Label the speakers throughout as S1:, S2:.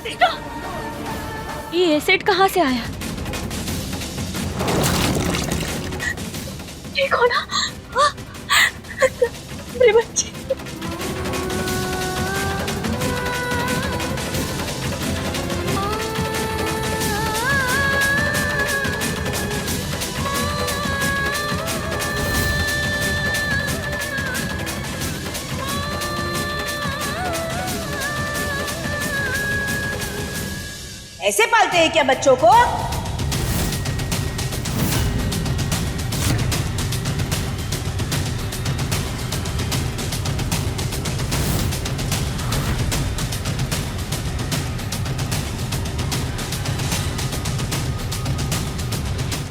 S1: कृष्णा, ये एसिड कहाँ से आया? ठीक हो ना? मेरे बच्चे।
S2: ऐसे पालते हैं क्या बच्चों को?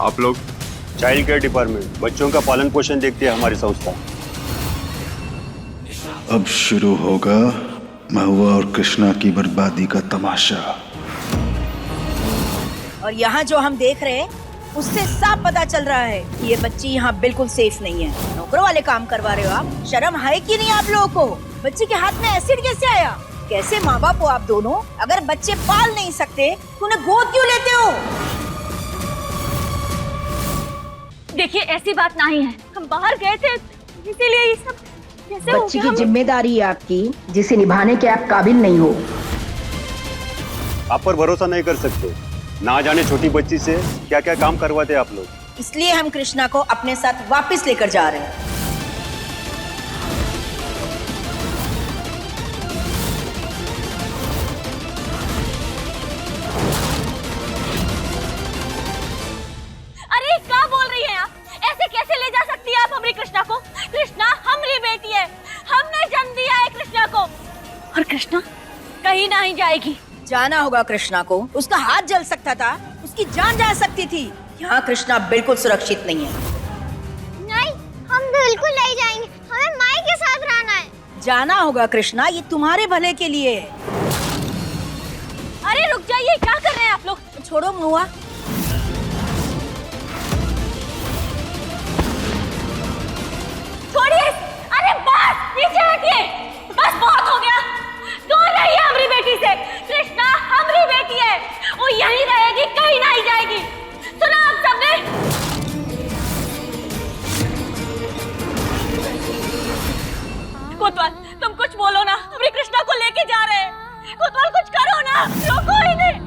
S3: आप लोग चाइल्ड केयर डिपार्टमेंट बच्चों का पालन पोषण देखती है हमारी संस्था।
S4: अब शुरू होगा महुआ और कृष्णा की बर्बादी का तमाशा।
S2: और यहाँ जो हम देख रहे हैं उससे साफ पता चल रहा है कि ये बच्ची यहाँ बिल्कुल सेफ नहीं है। नौकरों वाले काम करवा रहे हो आप? शर्म है कि नहीं आप लोगों को? बच्ची के हाथ में एसिड कैसे आया? कैसे माँ बाप हो आप दोनों? अगर बच्चे पाल नहीं सकते तो उन्हें गोद क्यों लेते हो?
S1: देखिए, ऐसी बात नहीं है, हम बाहर गए थे इसीलिए ये सब कैसे हो
S5: बच्ची
S1: गया?
S5: की जिम्मेदारी है आपकी, जिसे निभाने के आप काबिल नहीं हो।
S3: आप पर भरोसा नहीं कर सकते। ना जाने छोटी बच्ची से क्या क्या काम करवाते आप लोग।
S2: इसलिए हम कृष्णा को अपने साथ वापस लेकर जा रहे हैं।
S1: अरे क्या बोल रही हैं आप? ऐसे कैसे ले जा सकती है आप हमारी कृष्णा को? कृष्णा हमारी बेटी है, हमने जन्म दिया है कृष्णा को, और कृष्णा कहीं नहीं जाएगी।
S2: जाना होगा कृष्णा को। उसका हाथ जल सकता था, उसकी जान जा सकती थी। यहाँ कृष्णा बिल्कुल सुरक्षित नहीं है।
S6: नहीं, हम बिल्कुल नहीं जाएंगे, हमें माई के साथ रहना है।
S2: जाना होगा कृष्णा, ये तुम्हारे भले के लिए है।
S1: अरे रुक जाइए, क्या कर रहे हैं आप लोग?
S2: छोड़ो महुआ।
S1: छोड़िए। अरे बस, नीचे हटिए। बस बहुत हो गया। दूर रहिए हमारी बेटी से। कृष्णा हमारी बेटी है, वो यहीं रहेगी, कहीं नहीं जाएगी। सुना आप सबने? कोतवाल, तुम कुछ बोलो ना, हमारी कृष्णा को लेके जा रहे हैं। कोतवाल कुछ करो ना, रोको इन्हें।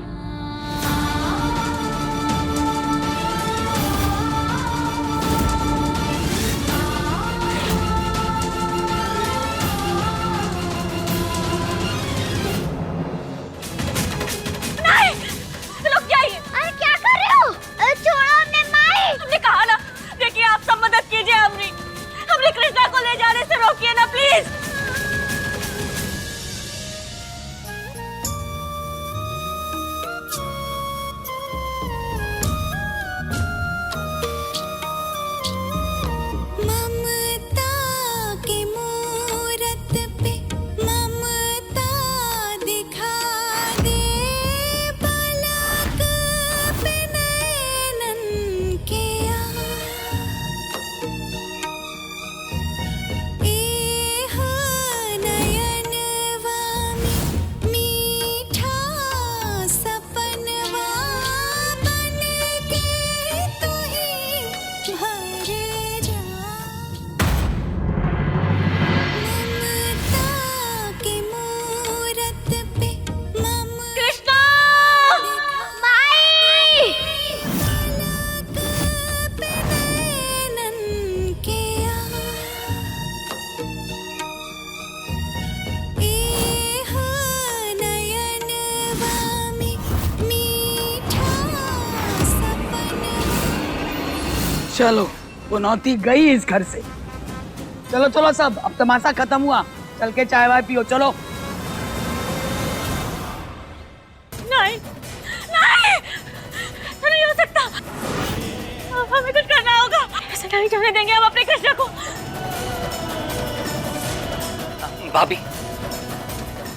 S1: हमने कहा ना, देखिए आप सब मदद कीजिए हमने कृष्णा को ले जाने से रोकिए ना प्लीज।
S7: चलो, वो नौती गई इस घर से। चलो चलो सब, अब तमाशा खत्म हुआ, चल के चाय वाय पियो। चलो।
S1: नहीं नहीं, तो नहीं हो सकता, हमें कुछ करना होगा। ऐसे नहीं जाने देंगे हम अपने कृष्णा को।
S8: भाभी,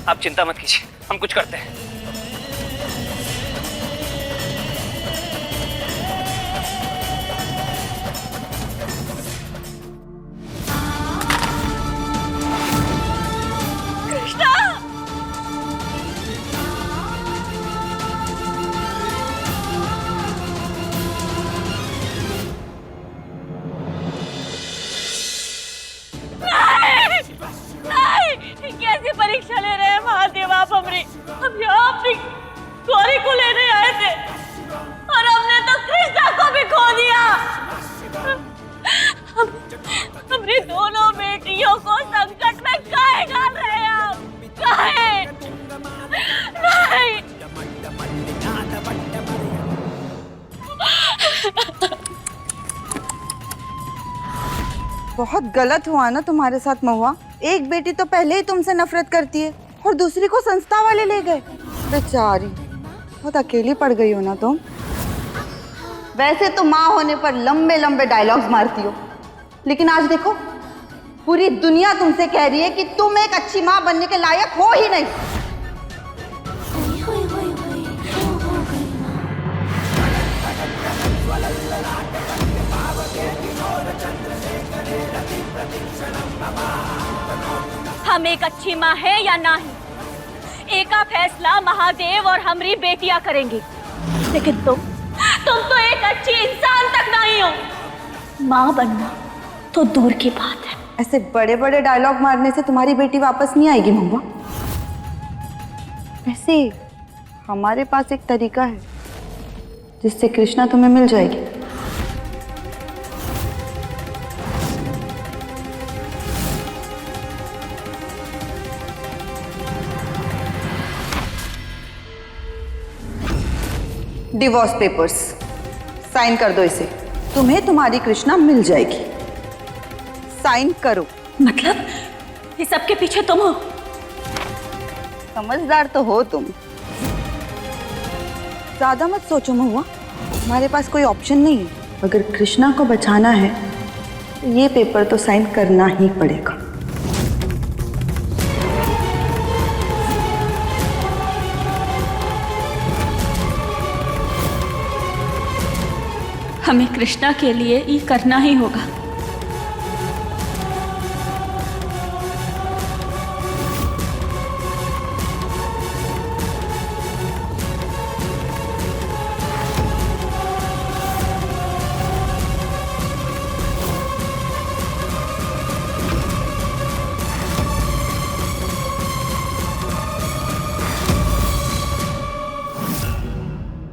S8: आप चिंता मत कीजिए, हम कुछ करते हैं।
S9: बहुत गलत हुआ ना तुम्हारे साथ महुआ। एक बेटी तो पहले ही तुमसे नफरत करती है और दूसरी को संस्था वाले ले गए। बेचारी, बहुत अकेली पड़ गई हो ना तुम। वैसे तो माँ होने पर लंबे लंबे डायलॉग्स मारती हो, लेकिन आज देखो पूरी दुनिया तुमसे कह रही है कि तुम एक अच्छी माँ बनने के लायक हो ही नहीं।
S1: हम एक अच्छी माँ है या ना है, एका फैसला महादेव और हमारी बेटियां करेंगी। लेकिन तुम तो एक अच्छी इंसान तक नहीं हो। माँ बनना तो दूर की बात है।
S9: ऐसे बड़े बड़े डायलॉग मारने से तुम्हारी बेटी वापस नहीं आएगी महुआ। वैसे हमारे पास एक तरीका है जिससे कृष्णा तुम्हें मिल जाएगी। डिवोर्स पेपर्स साइन कर दो इसे, तुम्हें तुम्हारी कृष्णा मिल जाएगी। साइन करो।
S1: मतलब ये सबके पीछे तुम हो?
S9: समझदार तो हो तुम। ज्यादा मत सोचो महुआ, हमारे पास कोई ऑप्शन नहीं है। अगर कृष्णा को बचाना है तो ये पेपर तो साइन करना ही पड़ेगा।
S1: हमें कृष्णा के लिए ये करना ही होगा।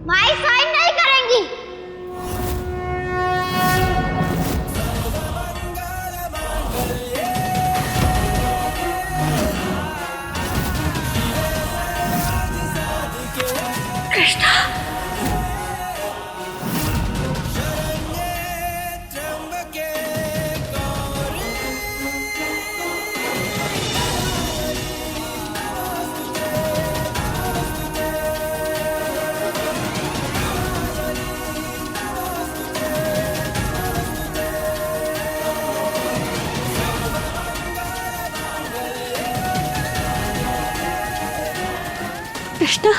S6: माई साइन नहीं करेंगी।
S1: कृष्णा,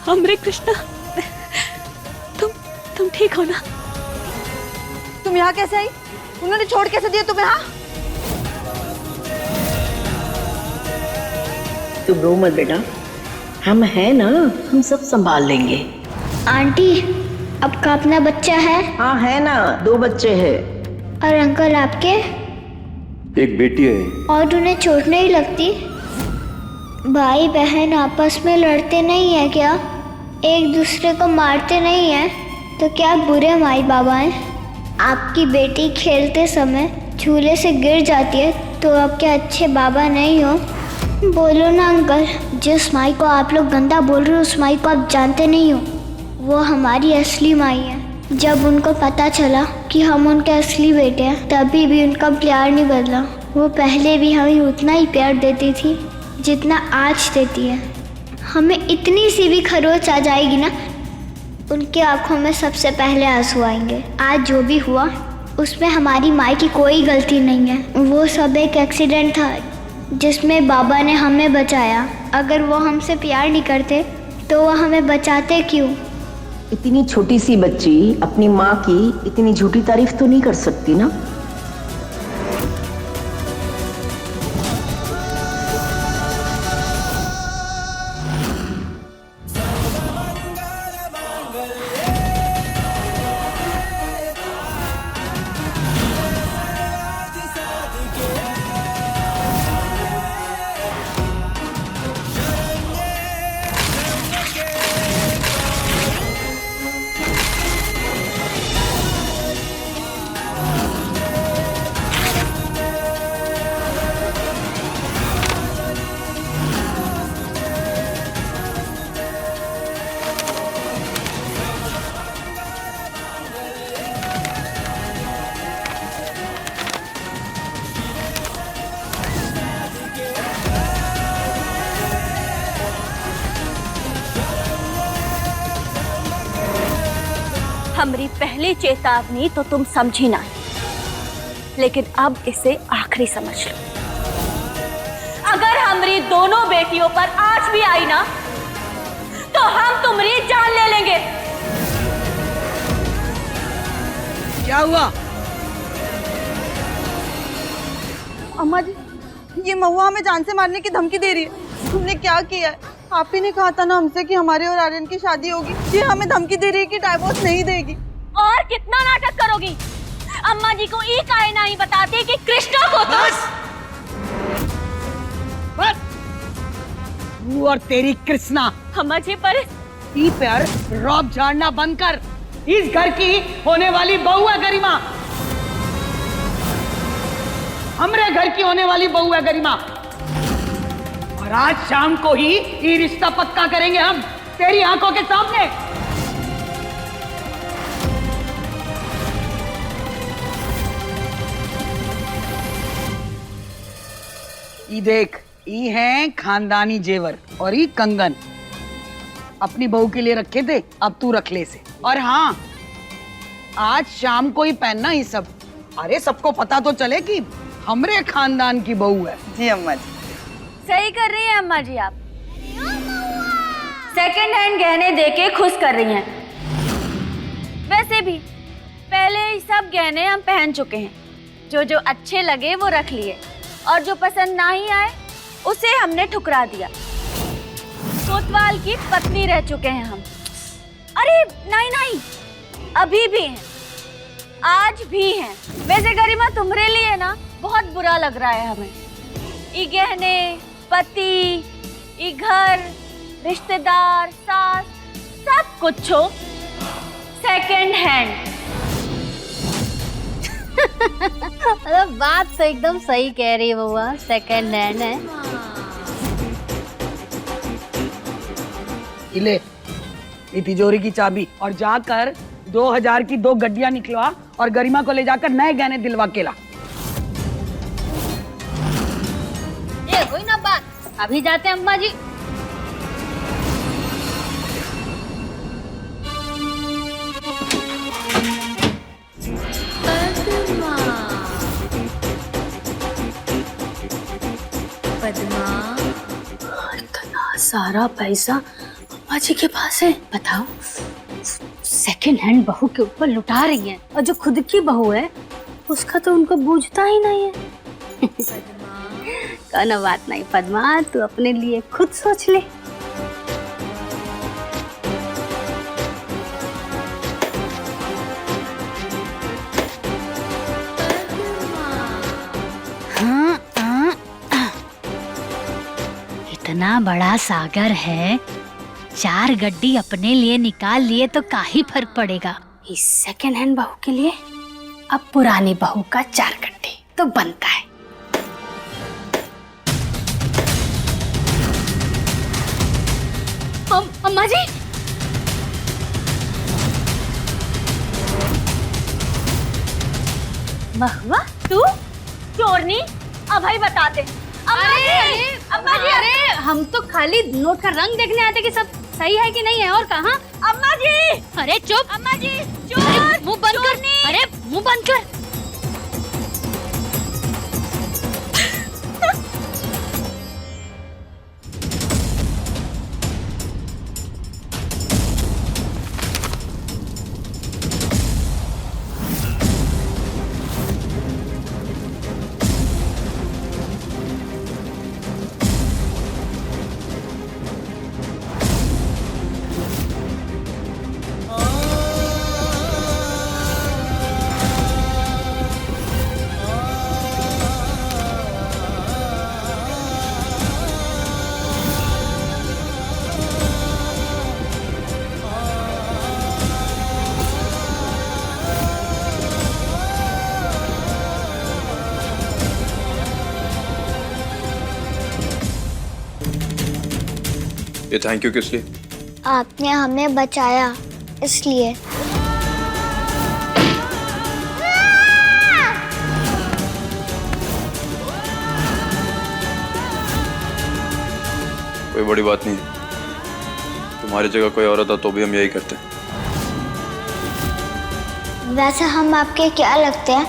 S1: हमरे कृष्णा, तुम ठीक हो ना?
S9: तुम यहाँ कैसे आई? उन्होंने छोड़ कैसे दिया तुम्हें? हाँ,
S5: तुम रो मत बेटा, हम हैं ना, हम सब संभाल लेंगे।
S6: आंटी, आपका अपना बच्चा है?
S5: हाँ है ना, 2 बच्चे हैं।
S6: और अंकल आपके?
S3: एक बेटी है।
S6: और उन्हें चोट नहीं लगती? भाई बहन आपस में लड़ते नहीं है क्या? एक दूसरे को मारते नहीं है? तो क्या बुरे माई बाबा हैं? आपकी बेटी खेलते समय झूले से गिर जाती है तो आप क्या अच्छे बाबा नहीं हो? बोलो ना अंकल, जिस माई को आप लोग गंदा बोल रहे हो उस माई को आप जानते नहीं हो। वो हमारी असली माई है। जब उनको पता चला कि हम उनके असली बेटे हैं तभी भी उनका प्यार नहीं बदला। वो पहले भी हमें उतना ही प्यार देती थी जितना आज देती है। हमें इतनी सी भी खरोच आ जाएगी ना, उनकी आंखों में सबसे पहले आंसू आएंगे। आज जो भी हुआ उसमें हमारी माँ की कोई गलती नहीं है। वो सब एक एक्सीडेंट था जिसमें बाबा ने हमें बचाया। अगर वो हमसे प्यार नहीं करते तो वो हमें बचाते क्यों?
S5: इतनी छोटी सी बच्ची अपनी माँ की इतनी झूठी तारीफ तो नहीं कर सकती ना।
S1: हमारी पहली चेतावनी तो तुम समझी ना, लेकिन अब इसे आखिरी समझ लो। अगर हमारी दोनों बेटियों पर आज भी आई ना, तो हम तुम्हारी जान ले लेंगे।
S7: क्या हुआ?
S9: अम्मा जी, ये महुआ हमें जान से मारने की धमकी दे रही है। तुमने क्या किया है? आप ही ने कहा था ना हमसे कि हमारे और आर्यन की शादी होगी। ये हमें धमकी दे रही है कि डाइवोर्स नहीं देगी।
S1: और कितना नाटक करोगी? अम्मा जी को एक आए नहीं बताते कि कृष्णा को तो...
S7: बस तू और तेरी कृष्णा।
S1: अम्मा जी पर
S7: रौब झाड़ना बंद कर। इस घर की होने वाली बहू है गरिमा, हमरे घर की होने वाली बहू है गरिमा, और आज शाम को ही ये रिश्ता पक्का करेंगे हम तेरी आंखों के सामने। ये देख, ये हैं खानदानी जेवर और ये कंगन अपनी बहू के लिए रखे थे, अब तू रख ले से। और हाँ, आज शाम को ही पहनना ये सब। अरे सबको पता तो चले कि हमरे खानदान की बहू है।
S9: जी अम्मा जी।
S1: सही कर रही है अम्मा जी, आप सेकंड हैंड गहने देके खुश कर रही हैं। वैसे भी पहले ही सब गहने हम पहन चुके हैं, जो अच्छे लगे वो रख लिए, और जो पसंद ना ही आए उसे हमने ठुकरा दिया। कोतवाल की पत्नी रह चुके हैं हम। अरे नहीं, अभी भी हैं, आज भी हैं। वैसे गरिमा तुम्हारे लिए ना बहुत बुरा लग रहा है हमें। ये गहने, पति, ये घर, रिश्तेदार, सास, सब कुछ हो सेकंड हैंड।
S10: बात तो एकदम सही कह रही है बउआ, सेकंड हैंड है।
S7: ले ये तिजोरी की चाबी और जाकर 2000 की 2 गड्डियां निकलवा और गरिमा को ले जाकर नए गहने दिलवा के ला।
S10: ये कोई ना बात, अभी जाते हैं अम्मा जी।
S1: इतना सारा पैसा अम्मा जी के पास है, बताओ। सेकंड हैंड बहू के ऊपर लुटा रही हैं, और जो खुद की बहू है उसका तो उनको बूझता ही नहीं है। कोई बात नहीं पद्मा, तू अपने लिए खुद सोच ले।
S10: इतना बड़ा सागर है, 4 गड्डी अपने लिए निकाल लिए तो काहे फर्क पड़ेगा।
S1: इस सेकंड हैंड बहू के लिए अब पुरानी बहू का 4 गड्ढे तो बनता है। अम्मा जी, महुआ तू चोरनी, अब भाई बता दे। अम्मा जी,
S10: अरे हम तो खाली नोट का रंग देखने आते कि सब सही है कि नहीं है, और कहाँ।
S1: अम्मा जी,
S10: अरे चुप।
S1: अम्मा जी, चोर,
S10: मुंह बंद कर। अरे मुंह बंद कर।
S11: ये थैंक यू किस लिए?
S6: आपने हमें बचाया इसलिए।
S11: कोई बड़ी बात नहीं, तुम्हारी जगह कोई और होता तो भी हम यही करते।
S6: वैसे हम आपके क्या लगते हैं?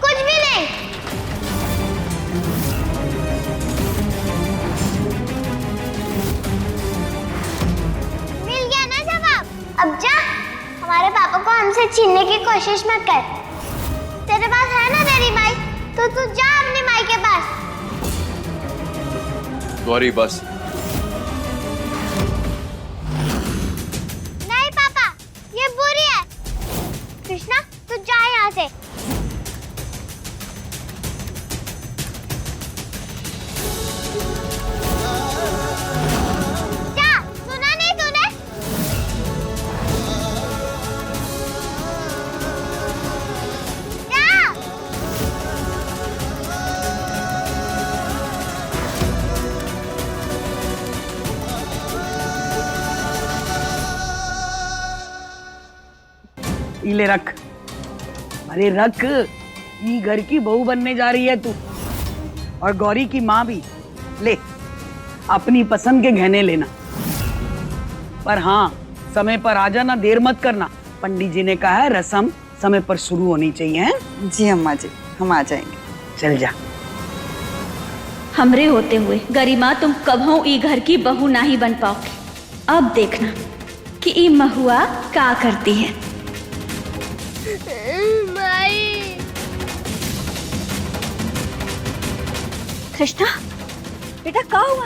S6: कुछ भी नहीं। मिल गया ना जवाब? अब जा, हमारे पापा को हमसे छीनने की कोशिश मत कर। तेरे पास है ना तेरी माई, तो तू जा अपनी माई के पास।
S11: गौरी बस।
S6: नहीं पापा, ये बुरी है। कृष्णा तू जा यहाँ से। जा, सुना नहीं तूने? जा।
S7: ले रख। अरे रख, ये घर की बहू बनने जा रही है तू, और गौरी की माँ भी। ले, अपनी पसंद के गहने लेना, पर हाँ समय पर आ जाना, देर मत करना। पंडित जी ने कहा है रस्म समय पर शुरू होनी चाहिए। हैं?
S9: जी अम्मा जी, हम आ जाएंगे।
S7: चल जा।
S1: हमरे होते हुए गरिमा तुम कभों ई घर की बहू नहीं बन पाओगे। अब देखना कि ई महुआ का करती है।
S6: माई।
S1: कृष्णा बेटा का हुआ,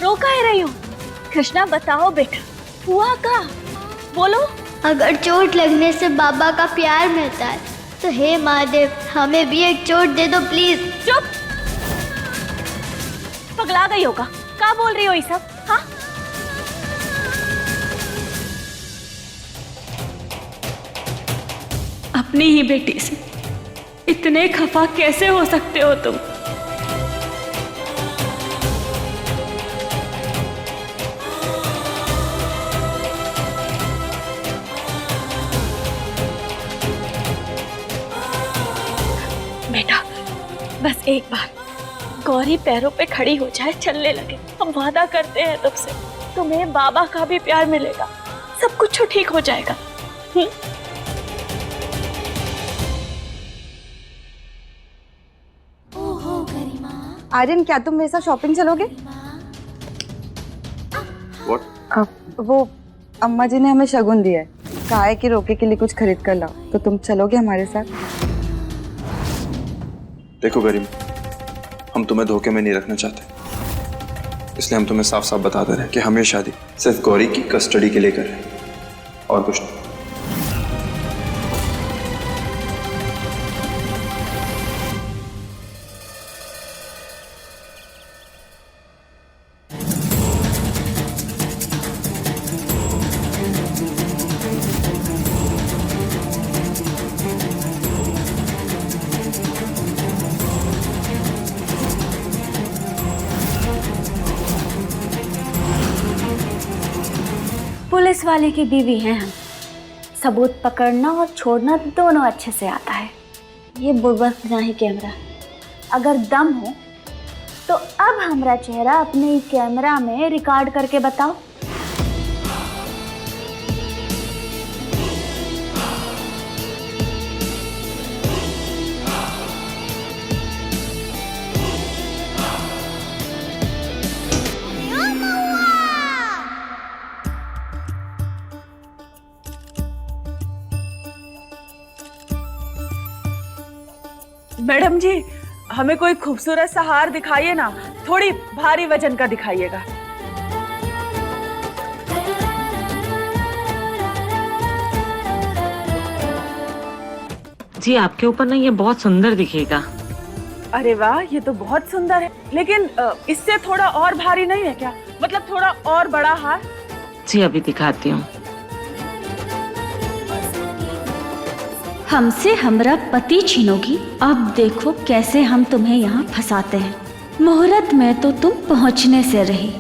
S1: रो काहे रही हो? कृष्णा बताओ बेटा, हुआ का, बोलो।
S6: अगर चोट लगने से बाबा का प्यार मिलता है तो हे महादेव हमें भी एक चोट दे दो प्लीज।
S1: चुप, पगला गई होगा, क्या बोल रही हो ये सब? हाँ, अपनी ही बेटी से इतने खफा कैसे हो सकते हो तुम? बेटा बस एक बार गौरी पैरों पे खड़ी हो जाए, चलने लगे, हम वादा करते हैं तुमसे, तुम्हें बाबा का भी प्यार मिलेगा, सब कुछ ठीक हो जाएगा।
S9: आर्यन, क्या तुम मेरे साथ शॉपिंग चलोगे?
S11: What?
S9: वो अम्मा जी ने हमें शगुन दिया है, कहा है कि रोके के लिए कुछ खरीद कर लाओ, तो तुम चलोगे हमारे साथ?
S11: देखो गरिमा, हम तुम्हें धोखे में नहीं रखना चाहते, इसलिए हम तुम्हें साफ साफ बता दे रहे हैं कि हम ये शादी सिर्फ गौरी की कस्टडी के लिए कर रहे हैं और कुछ नहीं।
S1: पुलिस वाले की बीवी हैं हम, सबूत पकड़ना और छोड़ना दोनों अच्छे से आता है। ये बुड़बक नहीं कैमरा, अगर दम हो तो अब हमारा चेहरा अपने कैमरा में रिकॉर्ड करके बताओ।
S12: मैडम जी, हमें कोई खूबसूरत सा हार दिखाइए ना, थोड़ी भारी वजन का दिखाइएगा।
S13: जी आपके ऊपर ना ये बहुत सुंदर दिखेगा।
S12: अरे वाह, ये तो बहुत सुंदर है, लेकिन इससे थोड़ा और भारी नहीं है क्या? मतलब थोड़ा और बड़ा हार।
S13: जी अभी दिखाती हूँ।
S1: हमसे हमरा पति छीनोगी, अब देखो कैसे हम तुम्हें यहाँ फंसाते हैं। मुहूर्त में तो तुम पहुँचने से रही।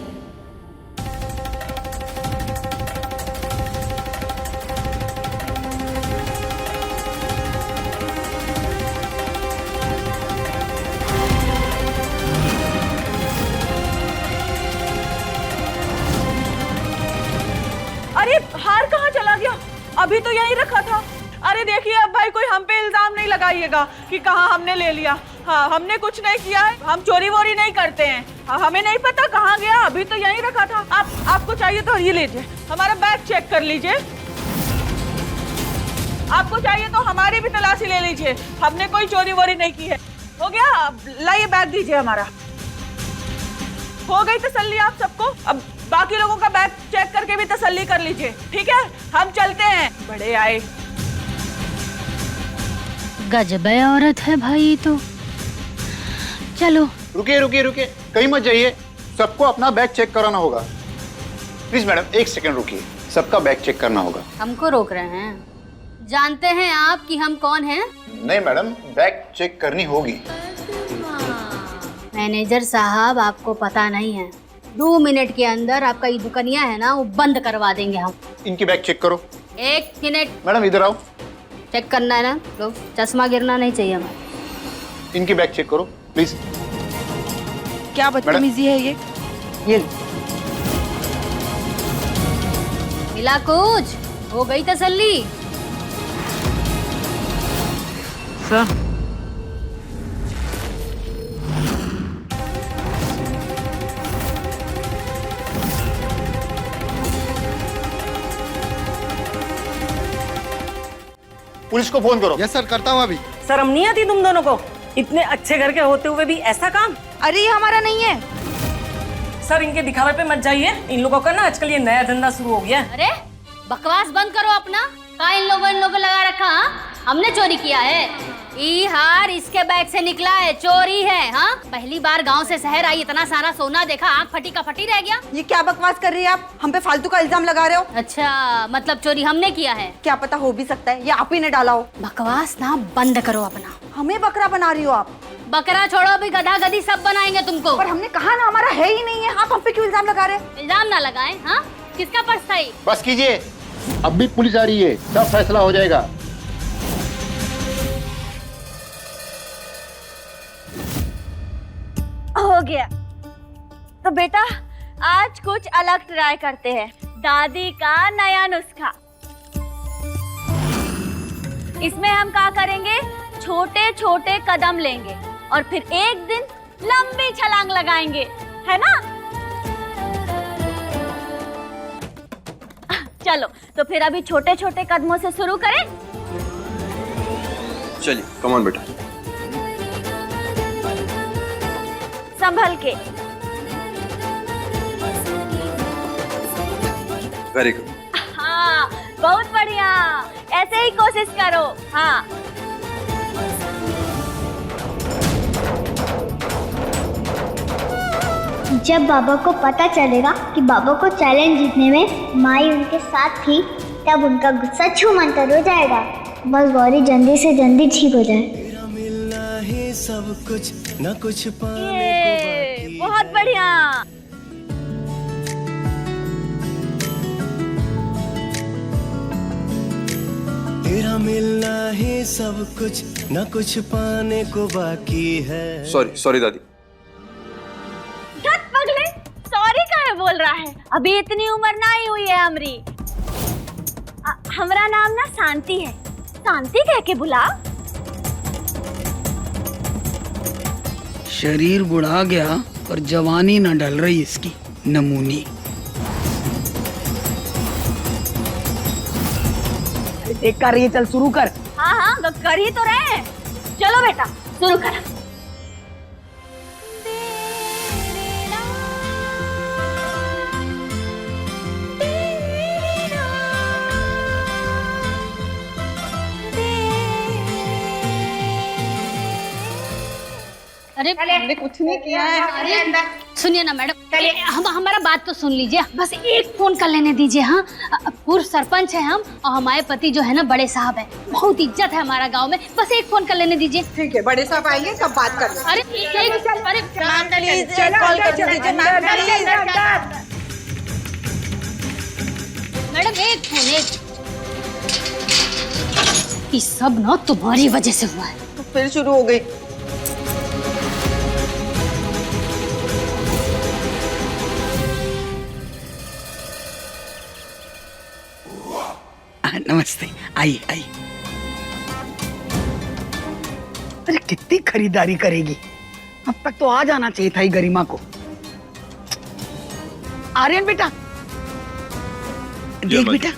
S12: अभी तो यहीं रखा था। अरे देखिए अब भाई कोई हम पे इल्जाम नहीं लगाइएगा कि कहाँ हमने ले लिया। हाँ, हमने कुछ नहीं किया है, हम चोरी वोरी नहीं करते हैं। हाँ, हमें नहीं पता कहाँ गया, अभी तो यहीं रखा था। आपको चाहिए तो ये लीजिए, हमारा बैग चेक कर लीजिए। आपको चाहिए तो हमारी भी तलाशी ले लीजिए, हमने कोई चोरी वोरी नहीं की है। हो गया, लाइए बैग दीजिए हमारा। हो गई तसल्ली आप सबको? अब बाकी लोगों का बैग चेक करके भी तसल्ली कर लीजिए, ठीक है? हम चलते हैं। बड़े आए,
S10: गजबे औरत है भाई तो। चलो।
S14: रुकिए रुकिए रुकिए, कहीं मत जाइए, सबको अपना बैग चेक कराना होगा। प्लीज मैडम 1 सेकंड रुकिए, सबका बैग चेक करना होगा।
S1: हमको रोक रहे हैं? जानते हैं आप कि हम कौन हैं?
S14: नहीं मैडम, बैग चेक करनी होगी।
S1: मैनेजर साहब, आपको पता नहीं है, 2 मिनट के अंदर आपका ये दुकानिया है ना वो बंद करवा देंगे हम।
S14: इनकी बैग चेक करो।
S1: 1 मिनट
S14: मैडम इधर आओ।
S1: चेक करना है ना, लो चश्मा गिरना नहीं चाहिए हमें।
S14: इनकी बैग चेक करो प्लीज।
S9: क्या बदतमीजी है ये
S1: मिला कुछ? हो गई तसल्ली?
S13: सर
S14: पुलिस को फोन करो।
S15: यस सर, करता हूँ अभी।
S12: शर्म नहीं आती तुम दोनों को? इतने अच्छे घर के होते हुए भी ऐसा काम?
S9: अरे ये हमारा नहीं है।
S12: सर इनके दिखावे पे मत जाइए, इन लोगों का ना आजकल ये नया धंधा शुरू हो गया है।
S1: अरे बकवास बंद करो अपना। कहाँ इन लोगों लगा रखा? हमने चोरी किया है? ई हार इसके बैग से निकला है, चोरी है। हाँ, पहली बार गांव से शहर आई, इतना सारा सोना देखा, आँख फटी का फटी रह गया।
S9: ये क्या बकवास कर रही है आप? हम पे फालतू का इल्जाम लगा रहे हो।
S1: अच्छा, मतलब चोरी हमने किया है?
S9: क्या पता, हो भी सकता है ये आप ही ने डाला हो।
S1: बकवास ना बंद करो अपना।
S9: हमें बकरा बना रही हो आप?
S1: बकरा छोड़ो, अभी गधा गधी सब बनाएंगे तुमको।
S9: पर हमने कहा ना हमारा है ही नहीं है, आप हम पे क्यों इल्जाम लगा रहे हैं?
S1: इल्जाम ना लगाएं। हाँ, किसका पर्स था ये?
S14: बस कीजिए, अब भी पुलिस आ रही है, सब फैसला हो जाएगा।
S1: हो गया। तो बेटा आज कुछ अलग ट्राई करते हैं, दादी का नया नुस्खा। इसमें हम क्या करेंगे, छोटे छोटे कदम लेंगे और फिर एक दिन लंबी छलांग लगाएंगे, है ना? चलो तो फिर अभी छोटे छोटे कदमों से शुरू करें।
S11: चलिए, कम ऑन बेटा।
S1: संभल के।
S11: Very good.
S1: हाँ, बहुत बढ़िया, ऐसे ही कोशिश करो। हाँ,
S6: जब बाबा को पता चलेगा कि बाबा को चैलेंज जीतने में माई उनके साथ थी, तब उनका गुस्सा छू मंतर हो जाएगा। बस गौरी जल्दी से जल्दी ठीक हो जाए।
S15: सब कुछ न कुछ
S1: ये बहुत बढ़िया।
S15: तेरा मिलना ही सब कुछ न कुछ पाने को बाकी है।
S11: सॉरी दादी।
S1: धत पगले, सॉरी काहे बोल रहा है? अभी इतनी उम्र ना ही हुई है हमरी। हमरा नाम ना शांति है, शांति कह के बुला।
S7: शरीर बुढ़ा गया और जवानी न ढल रही इसकी, नमूनी। देख कर रही है, चल शुरू कर।
S1: हाँ हाँ, कर ही तो रहे हैं। चलो बेटा शुरू कर। अरे
S9: हमने कुछ नहीं किया है।
S1: अरे सुनिए ना मैडम, हम हमारा बात तो सुन लीजिए, बस एक फोन कर लेने दीजिए। हाँ, पूर्व सरपंच है हम, और हमारे पति जो है ना बड़े साहब है, बहुत इज्जत है हमारा गांव में, बस एक फोन कर लेने दीजिए।
S9: ठीक है, बड़े साहब आएंगे तब बात कर लेंगे।
S1: अरे अरे
S9: कॉल कर दीजिए
S1: मैडम, एक फोन। एक ये सब ना तुम्हारी वजह से हुआ है।
S9: तो फिर शुरू हो गई।
S7: नमस्ते। नमस्ते, आई आई। अरे कितनी खरीदारी करेगी, अब तक तो आ जाना चाहिए था ही गरिमा को। आर्यन बेटा, देख बेटा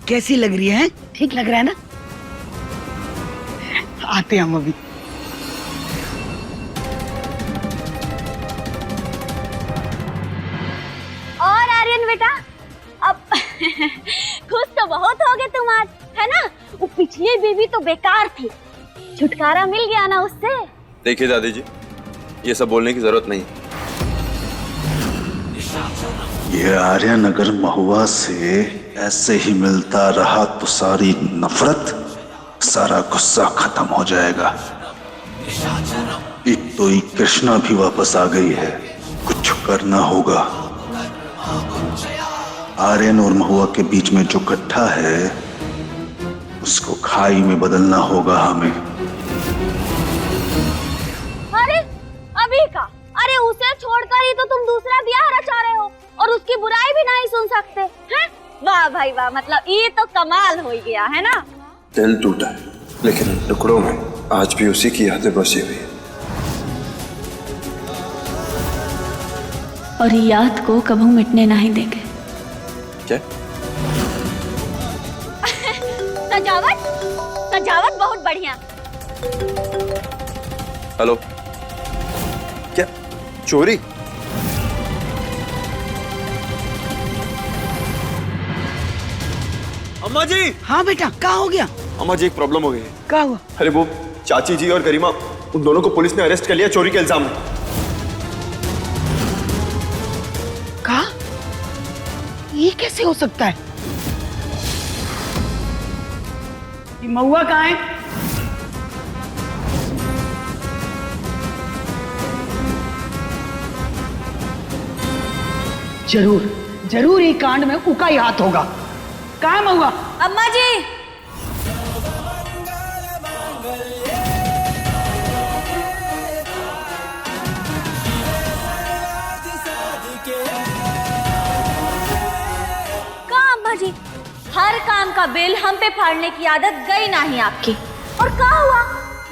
S7: कैसी लग रही है, ठीक लग रहा है ना? आते हम अभी।
S1: और आर्यन बेटा, अब खुश तो बहुत हो गए तुम आज, है ना? वो पिछली बीवी तो बेकार थी, छुटकारा मिल गया ना उससे।
S11: देखिए दादी जी, ये सब बोलने की जरूरत नहीं।
S4: ये आर्यन अगर महुआ से ऐसे ही मिलता रहा तो सारी नफरत, सारा गुस्सा खत्म हो जाएगा। एक तो ये कृष्णा भी वापस आ गई है, कुछ करना होगा। आर्यन और महुआ के बीच में जो गड्ढा है उसको खाई में बदलना होगा हमें।
S1: अरे अभी का, अरे उसे छोड़कर ही तो तुम दूसरा ब्याह रचा रहे हो और उसकी बुराई भी नहीं सुन सकते हैं? वाह भाई वाह, मतलब ये तो कमाल हो गया है ना।
S11: दिल टूटा है, लेकिन टुकड़ों में आज भी उसी की यादें बसी हुई है।
S1: और ये याद को कभी मिटने नहीं देंगे।
S11: क्या?
S1: सजावट, सजावट बहुत बढ़िया।
S11: हेलो, क्या चोरी? अम्मा जी।
S7: हाँ बेटा, क्या हो गया?
S11: अम्मा जी, एक प्रॉब्लम हो गई है।
S7: क्या हुआ?
S11: अरे वो चाची जी और गरिमा, उन दोनों को पुलिस ने अरेस्ट कर लिया चोरी के इल्जाम में।
S7: कहा? ये कैसे हो सकता है? ये महुआ कहाँ है? जरूर जरूर ये कांड में उका ही हाथ होगा। कहाँ है महुआ?
S1: अम्मा जी, कहाँ अम्मा जी? हर काम का बिल हम पे फाड़ने की आदत गई नहीं आपकी। और क्या हुआ?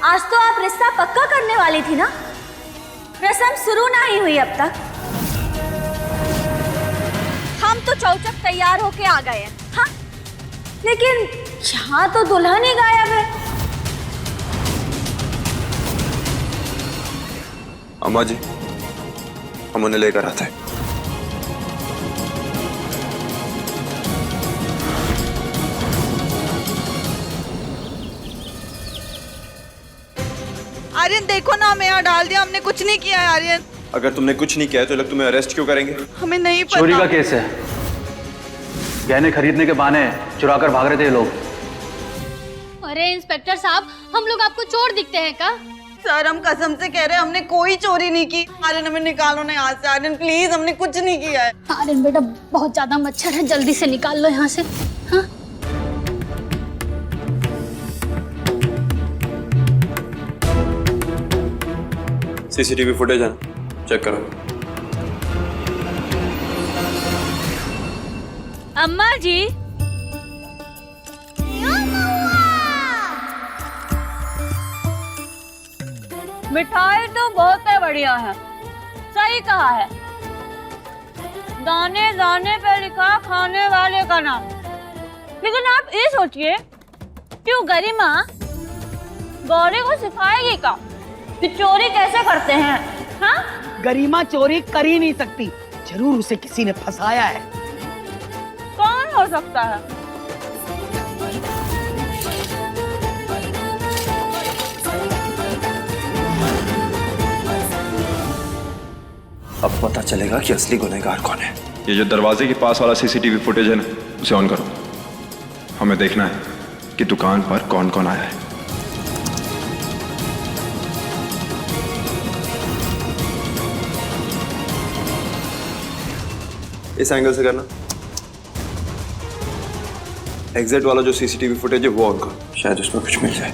S1: आज तो आप रिश्ता पक्का करने वाली थी ना? रस्म शुरू नहीं हुई अब तक। हम तो चौचक तैयार होके आ गए हैं, हाँ? लेकिन यहाँ तो दुल्हन ही गायब है।
S11: अम्मा जी, हम उन्हें लेकर आते हैं।
S9: आर्यन देखो ना, हमें यहाँ डाल दिया, हमने कुछ नहीं किया है आर्यन।
S11: अगर तुमने कुछ नहीं किया है तो लोग तुम्हें अरेस्ट क्यों करेंगे?
S9: हमें नहीं पता।
S13: चोरी का केस है, गहने खरीदने के बहाने चुरा कर भाग रहे थे ये लोग।
S10: अरे इंस्पेक्टर साहब, हम लोग आपको चोर दिखते हैं क्या?
S9: सर, हम कसम से कह रहे हैं, हमने कोई चोरी नहीं की। आर्यन, हमें निकालो ना यहाँ से। आर्यन प्लीज, हमने कुछ नहीं किया है।
S10: आर्यन बेटा, बहुत ज्यादा मच्छर है, जल्दी से निकाल लो यहाँ से। हाँ?
S11: सीसीटीवी फुटेज है, चेक करो।
S1: अम्मा जी, मिठाई तो बहुत ही बढ़िया है, सही कहा है। दाने दाने पे लिखा खाने वाले का नाम। लेकिन आप ये सोचिए कि वो गरिमा गौरी को सिखाएगी क्या कि चोरी कैसे करते हैं? हाँ?
S7: गरिमा चोरी कर ही नहीं सकती, जरूर उसे किसी ने फंसाया है।
S1: कौन हो सकता है?
S11: अब पता चलेगा कि असली गुनहगार कौन है।
S16: ये जो दरवाजे के पास वाला सीसीटीवी फुटेज है ना, उसे ऑन करो। हमें देखना है कि दुकान पर कौन कौन आया है।
S11: इस एंगल से करना। एग्जिट वाला जो सीसीटीवी फुटेज है वो ऑन करो, शायद उसमें कुछ मिल जाए।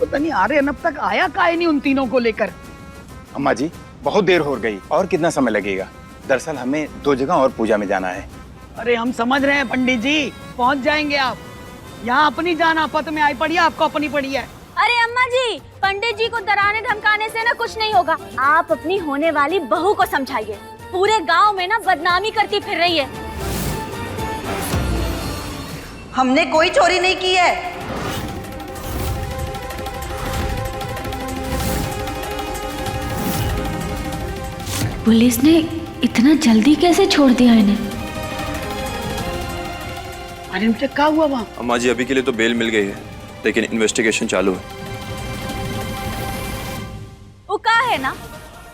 S7: पता नहीं आर्यन अब तक आया काहे नहीं उन तीनों को लेकर।
S14: अम्मा जी, बहुत देर हो गई। और कितना समय लगेगा? दरअसल हमें 2 जगह और पूजा में जाना है।
S7: अरे हम समझ रहे हैं पंडित जी, पहुंच जाएंगे आप। यहाँ अपनी जान आफत में आई पड़ी है, आपको अपनी पड़ी है।
S1: अरे अम्मा जी, पंडित जी को डराने धमकाने से ना कुछ नहीं होगा। आप अपनी होने वाली बहू को समझाइए, पूरे गांव में ना बदनामी करती फिर रही है।
S2: हमने कोई चोरी नहीं की है।
S10: पुलिस ने इतना जल्दी कैसे छोड़ दिया इन्हें?
S7: अरे मुझे क्या हुआ वहाँ?
S11: अम्मा जी अभी के लिए तो बेल मिल गई है, लेकिन इन्वेस्टिगेशन चालू है।
S1: वो कहा है ना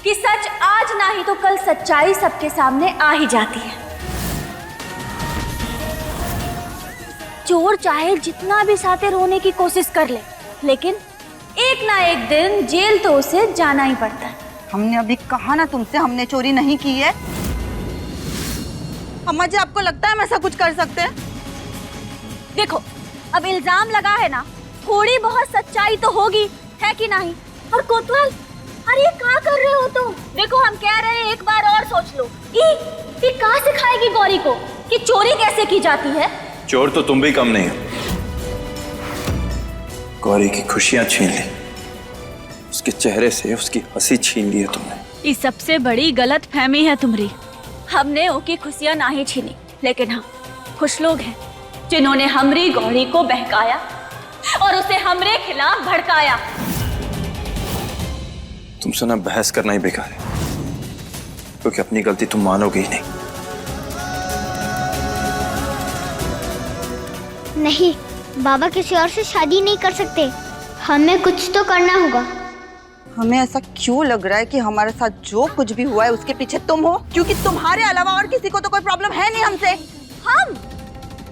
S1: कि सच आज ना ही तो कल सच्चाई सबके सामने आ ही जाती है। चोर चाहे जितना भी साथे रोने की कोशिश कर ले, लेकिन एक ना एक दिन जेल तो उसे जाना ही पड़ता है।
S9: हमने अभी कहा ना तुमसे, हमने चोरी नहीं की है। अम्मा जी, आपको लगता है हम ऐसा कुछ कर सकते हैं?
S1: देखो, अब इल्जाम लगा है ना, थोड़ी बहुत सच्चाई तो होगी, है कि नहीं? और कोतवाल, अरे ये क्या कर रहे हो तुम? देखो हम कह रहे हैं, एक बार और सोच लो। ये कहाँ सिखाएगी गौरी को कि चोरी कैसे की जाती है?
S11: चोर तो तुम भी कम नहीं हो। गौरी की खुशियां छीन ली, उसके चेहरे से उसकी हंसी छीन ली है तुमने।
S1: ये सबसे बड़ी गलत फहमी है तुम्हारी। हमने उसकी खुशियां ना ही छीनी, लेकिन हम कुछ लोग हैं जिन्होंने हमरी गौरी को बहकाया और उसे हमरे खिलाफ भड़काया।
S11: तुमसे ना बहस करना ही बेकार है, क्योंकि अपनी गलती तुम मानोगे ही नहीं।
S6: नहीं, बाबा किसी और से शादी नहीं कर सकते। हमें कुछ तो करना होगा।
S9: हमें ऐसा क्यों लग रहा है कि हमारे साथ जो कुछ भी हुआ है उसके पीछे तुम हो? क्योंकि तुम्हारे अलावा और किसी को तो कोई प्रॉब्लम है नहीं हमसे।
S1: हम?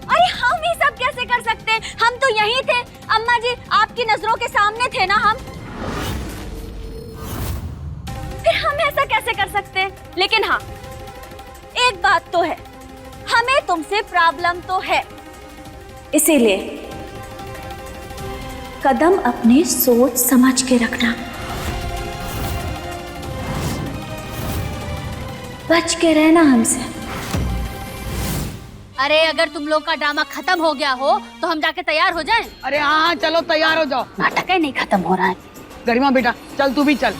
S1: अरे हम ही सब कैसे कर सकते हैं? हम तो यहीं थे अम्मा जी, आपकी नजरों के सामने थे ना हम। फिर हम ऐसा कैसे कर सकते हैं? लेकिन हाँ, एक बात तो है, हमें तुमसे प्रॉब्लम तो है, इसीलिए कदम अपने सोच समझ के रखना, बच के रहना हमसे।
S10: अरे अगर तुम लोग का ड्रामा खत्म हो गया हो तो हम जाके तैयार हो जाएं।
S7: अरे हाँ, चलो तैयार हो जाओ।
S10: नाटक ही नहीं खत्म हो रहा है।
S7: गरिमा बेटा, चल तू भी चल।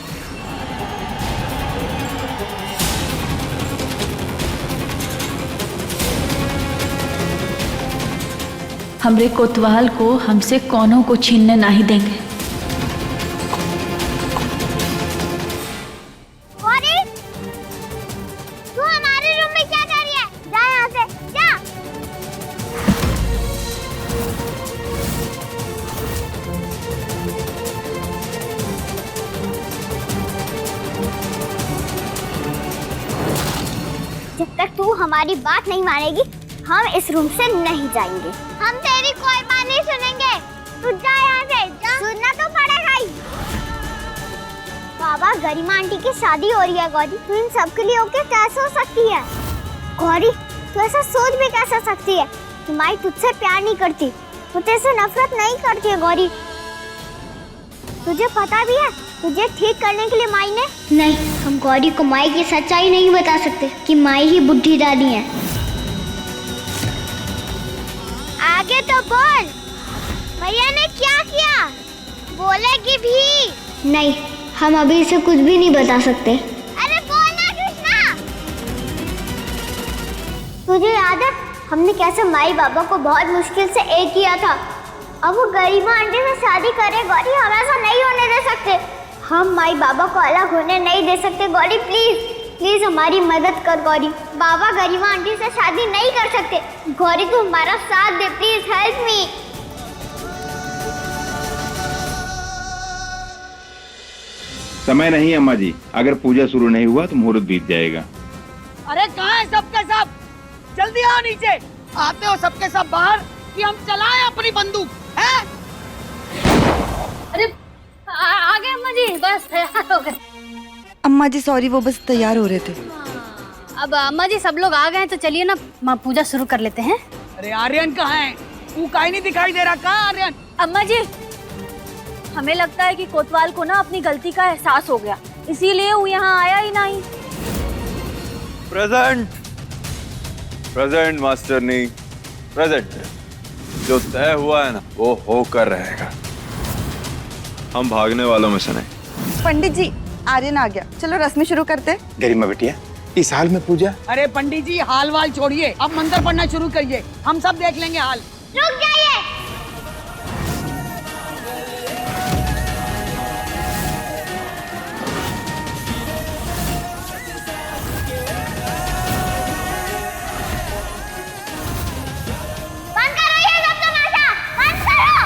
S10: हमरे कोतवाल को हमसे कौनों को छीनने नहीं देंगे।
S6: गौरी, तू हमारे रूम में क्या कर रही है? जा यहाँ से, जा। जब तक तू हमारी बात नहीं मानेगी, हम इस रूम से नहीं जाएंगे। हम तेरी कोई बात नहीं सुनेंगे। तू जा यहाँ से, जा। सुनना तो पड़ेगा ही। बाबा, गरिमा आंटी की शादी हो रही है गौरी, तू इन सब के लिए ओके कैसे हो सकती है? गौरी, तू ऐसा सोच भी कैसे सकती है? माई तुझसे प्यार नहीं करती, वो तेरे नफरत नहीं करती है गौरी। तुझे पता भी है तुझे ठीक करने के लिए माई ने नहीं, हम गौरी को माई की सच्चाई नहीं बता सकते कि माई ही बुद्धि डाली है। आगे तो बोल, भैया ने क्या किया? बोलेगी भी नहीं। हम अभी इसे कुछ भी नहीं बता सकते। अरे बोल ना कृष्णा। तुझे याद है हमने कैसे माई बाबा को बहुत मुश्किल से एक किया था? अब वो गरिमा आंटी से शादी करे गौरी, हम ऐसा नहीं होने दे सकते। हम माई बाबा को अलग होने नहीं दे सकते गौरी। प्लीज प्लीज हमारी मदद कर गौरी। बाबा गरिमा आंटी से शादी नहीं कर सकते। गौरी तू हमारा साथ दे, प्लीज हेल्प मी।
S17: समय नहीं अम्मा जी, अगर पूजा शुरू नहीं हुआ तो मुहूर्त बीत जाएगा।
S7: अरे कहाँ है सबके सब? जल्दी आओ नीचे। आते हो सबके सब बाहर कि हम चलाएं अपनी बंदूक, हैं?
S10: अरे आ गए अम्मा जी, बस तैयार हो गए।
S9: अम्मा जी सॉरी, वो बस तैयार हो रहे थे।
S10: अब अम्मा जी सब लोग आ गए तो चलिए ना माँ पूजा शुरू कर लेते हैं।
S7: अरे आर्यन कहाँ है? तू काहे नहीं दिखाई दे रहा? कहाँ आर्यन?
S1: अम्मा जी, हमें लगता है कि कोतवाल को ना अपनी गलती का एहसास हो गया, इसीलिए वो यहाँ आया ही नहीं।
S16: प्रेजेंट प्रेजेंट मास्टरनी प्रेजेंट। जो तय हुआ है ना वो होकर रहेगा। हम भागने वालों में से नहीं।
S9: पंडित जी, आर्यन आ गया, चलो रस्म शुरू करते।
S14: गरिमा बिटिया, इस हाल में पूजा।
S7: अरे पंडित जी, हाल वाल छोड़िए, अब मंत्र पढ़ना शुरू करिए, हम सब देख लेंगे हाल।
S6: रुक जाइए। बंद करो ये सब तमाशा, बंद करो।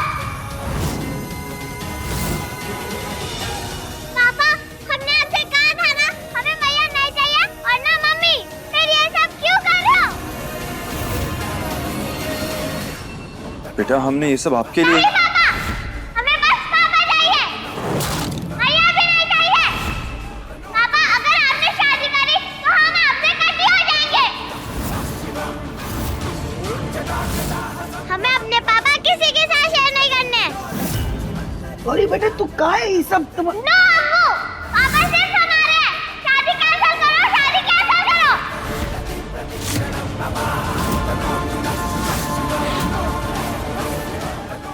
S6: पापा, हमने आपसे कहा था ना, हमें मैया नहीं चाहिए और ना मम्मी, फिर ये सब क्यों कर रहे हो?
S11: बेटा हमने ये सब आपके लिए।
S6: नहीं पापा, हमें बस पापा चाहिए, मैया भी नहीं चाहिए। पापा, अगर आपने शादी करी तो हम आपसे कटी हो जाएंगे। हमें अपने पापा किसी के साथ शेयर नहीं करने।
S7: अरे बेटा तू का है ये सब तुम?
S6: नो अम्मू, पापा सिर्फ हमारे हैं। शादी कैंसिल करो, शादी कैंसिल करो।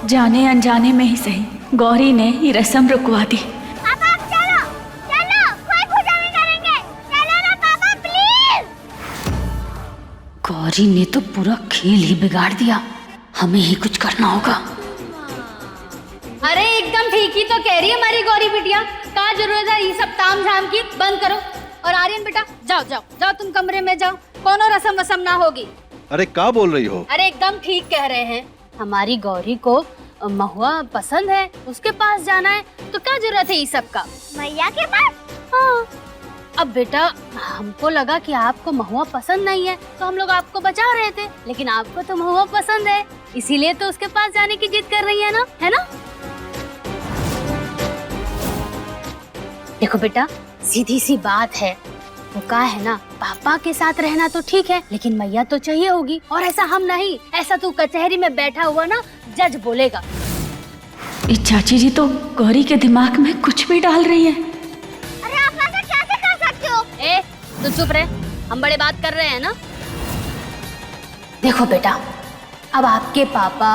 S1: जाने अनजाने में ही सही, गौरी ने ये रस्म रुकवा दी।
S6: पापा अब चलो, चलो, कोई पूजा नहीं करेंगे। चलो ना पापा, प्लीज।
S10: गौरी ने तो पूरा खेल ही बिगाड़ दिया, हमें ही कुछ करना होगा।
S1: अरे एकदम ठीक ही तो कह रही है हमारी गौरी बिटिया, क्या जरूरत है ये सब ताम झाम की, बंद करो। और आर्यन बेटा जाओ जाओ जाओ, तुम कमरे में जाओ, कोनो रस्म वसम ना होगी।
S17: अरे क्या बोल रही हो?
S1: अरे एकदम ठीक कह रहे हैं, हमारी गौरी को महुआ पसंद है, उसके पास जाना है, तो क्या जरूरत है ये सब का?
S6: मैया के पास?
S1: हाँ। अब बेटा हमको लगा कि आपको महुआ पसंद नहीं है, तो हम लोग आपको बचा रहे थे, लेकिन आपको तो महुआ पसंद है, इसीलिए तो उसके पास जाने की जिद कर रही है ना, है ना? देखो बेटा, सीधी सी बात है, वो कहा है ना, पापा के साथ रहना तो ठीक है, लेकिन मैया तो चाहिए होगी, और ऐसा हम नहीं, ऐसा तू कचहरी में बैठा हुआ ना जज बोलेगा।
S10: ये चाची जी तो गौरी के दिमाग में कुछ भी डाल रही है।
S6: अरे आप ऐसा कैसे कर सकते हो?
S1: ए, तू चुप रहे, हम बड़े बात कर रहे हैं ना। देखो बेटा, अब आपके पापा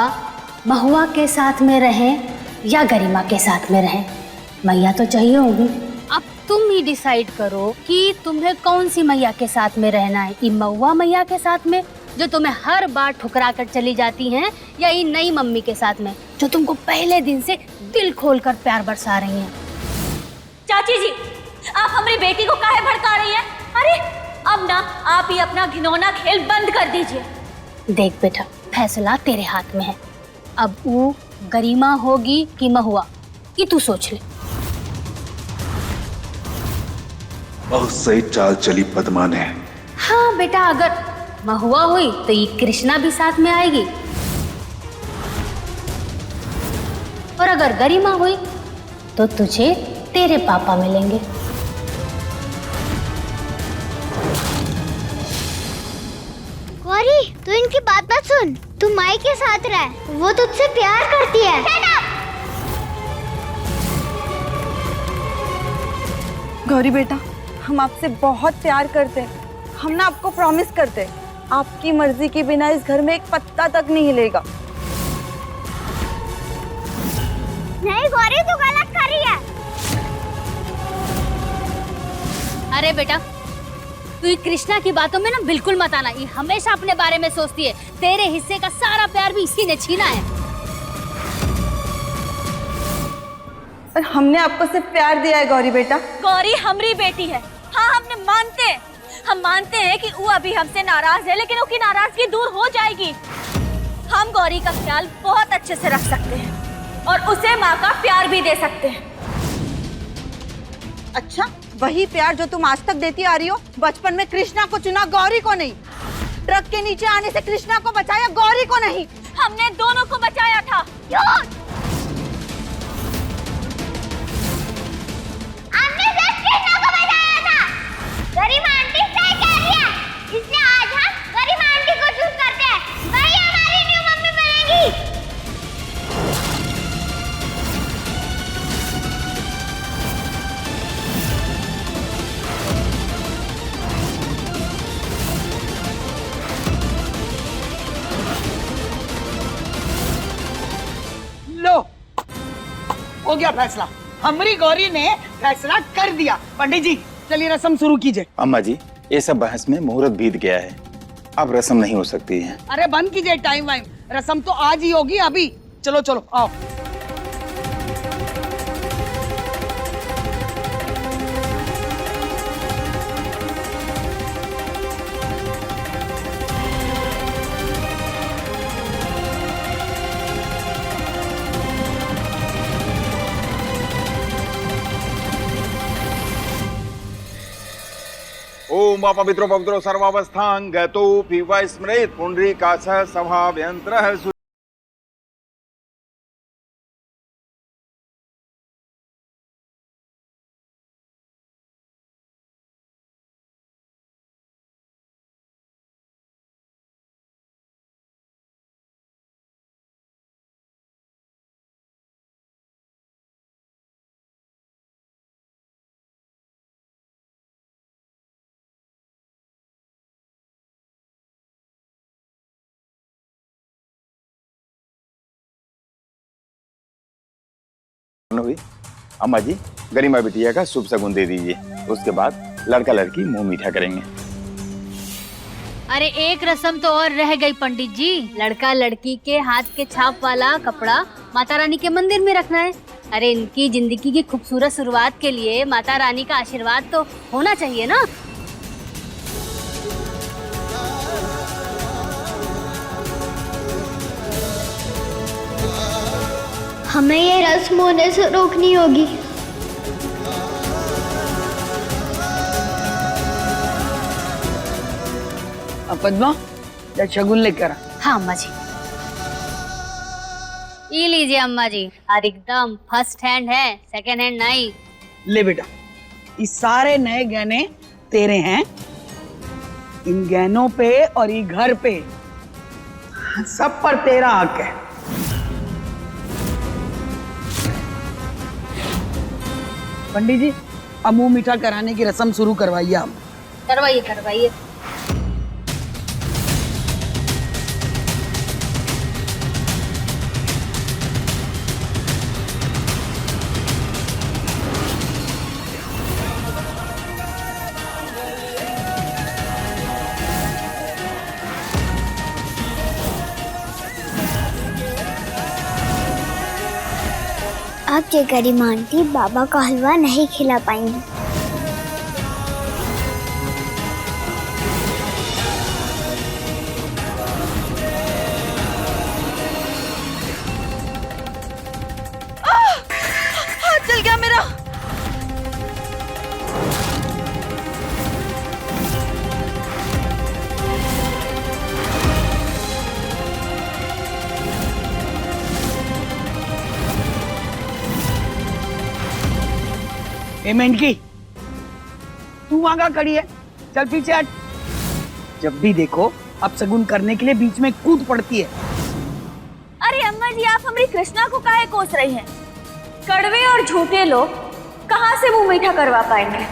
S1: महुआ के साथ में रहें या गरिमा के साथ में रहें, मैया तो चाहिए होगी। अब तुम ही डिसाइड करो कि तुम्हें कौन सी मैया के साथ में रहना है, ये महुआ मैया के साथ में जो तुम्हें हर बार ठुकरा कर चली जाती हैं, या ये नई मम्मी के साथ में जो तुमको पहले दिन से दिल खोलकर प्यार बरसा रही हैं। चाची जी, आप हमारी बेटी को काहे भड़का रही हैं? अरे अब ना आप ही अपना घिनौना खेल बंद कर दीजिए। देख बेटा, फैसला तेरे हाथ में है, अब वो गरिमा होगी कि महुआ, ये तू सोच ले।
S4: बहुत सही चाल चली पद्मा ने।
S1: हाँ बेटा, अगर महुआ हुई तो ये कृष्णा भी साथ में आएगी, और अगर गरिमा हुई तो तुझे तेरे पापा मिलेंगे।
S6: गौरी, तू इनकी बात मत सुन, तू माई के साथ रह, वो तुझसे प्यार करती है।
S9: गौरी बेटा, हम आपसे बहुत प्यार करते हैं, हम ना आपको प्रॉमिस करते हैं, आपकी मर्जी के बिना इस घर में एक पत्ता तक नहीं हिलेगा।
S6: नहीं गौरी, तू गलत कर रही है।
S1: अरे बेटा, तू ये कृष्णा की बातों में ना बिल्कुल मत आना, ये हमेशा अपने बारे में सोचती है, तेरे हिस्से का सारा प्यार भी इसी ने छीना है।
S9: और हमने आपको सिर्फ प्यार दिया है गौरी बेटा।
S1: गौरी हमारी बेटी है, हाँ हम मानते हैं कि वो अभी हमसे नाराज है, लेकिन उसकी नाराजगी दूर हो जाएगी। हम गौरी का ख्याल बहुत अच्छे से रख सकते हैं और उसे माँ का प्यार भी दे सकते हैं।
S9: अच्छा, वही प्यार जो तुम आज तक देती आ रही हो। बचपन में कृष्णा को चुना, गौरी को नहीं। ट्रक के नीचे आने से कृष्णा को बचाया, गौरी को नहीं।
S1: हमने दोनों को बचाया था।
S6: हमने सिर्फ कृष्णा को बचाया था। गरिमा आंटी सही कह रही है, इसलिए आज हम गरिमा आंटी को चूज करते हैं, वही हमारी न्यू मम्मी बनेगी।
S7: गया फैसला। हमारी गौरी ने फैसला कर दिया। पंडित जी चलिए रस्म शुरू कीजिए।
S17: अम्मा जी ये सब बहस में मुहूर्त बीत गया है, अब रस्म नहीं हो सकती है।
S7: अरे बंद कीजिए टाइम वाइम, रस्म तो आज ही होगी अभी। चलो चलो आओ।
S17: ओम पवित्रो पवित्रो सर्वावस्थां गतो पीवा स्मृत पुंडरीकाक्षः सभाव्यंतरः। हुई अम्मा जी, गरिमा बिटिया का शुभ शगुन दे दीजिए, उसके बाद लड़का लड़की मुंह मीठा करेंगे।
S10: अरे एक रस्म तो और रह गई पंडित जी, लड़का लड़की के हाथ के छाप वाला कपड़ा माता रानी के मंदिर में रखना है। अरे इनकी जिंदगी की खूबसूरत शुरुआत के लिए माता रानी का आशीर्वाद तो होना चाहिए ना।
S6: हमें ये रस्म होने से रोकनी होगी।
S7: पद्मा जा शगुन लेकर।
S10: हाँ अम्मा जी। ये लीजिए अम्मा जी, और एकदम फर्स्ट हैंड है, सेकंड हैंड नहीं।
S7: ले बेटा, ये सारे नए गहने तेरे हैं। इन गहनों पे और ये घर पे सब पर तेरा हक है। पंडित जी अब मुंह मीठा कराने की रस्म शुरू करवाइए आप।
S10: करवाइए करवाइए।
S6: आपके गरिमा आंटी बाबा का हलवा नहीं खिला पाएंगी।
S2: हाथ जल गया मेरा।
S7: पेमेंट की तू वहां खड़ी है, चल पीछे हट। जब भी देखो अब शगुन करने के लिए बीच में कूद पड़ती है।
S1: अरे अम्मा जी, आप हमारी कृष्णा को काहे कोस रही हैं? कड़वे और झूठे लोग कहाँ से मुंह मीठा करवा पाएंगे?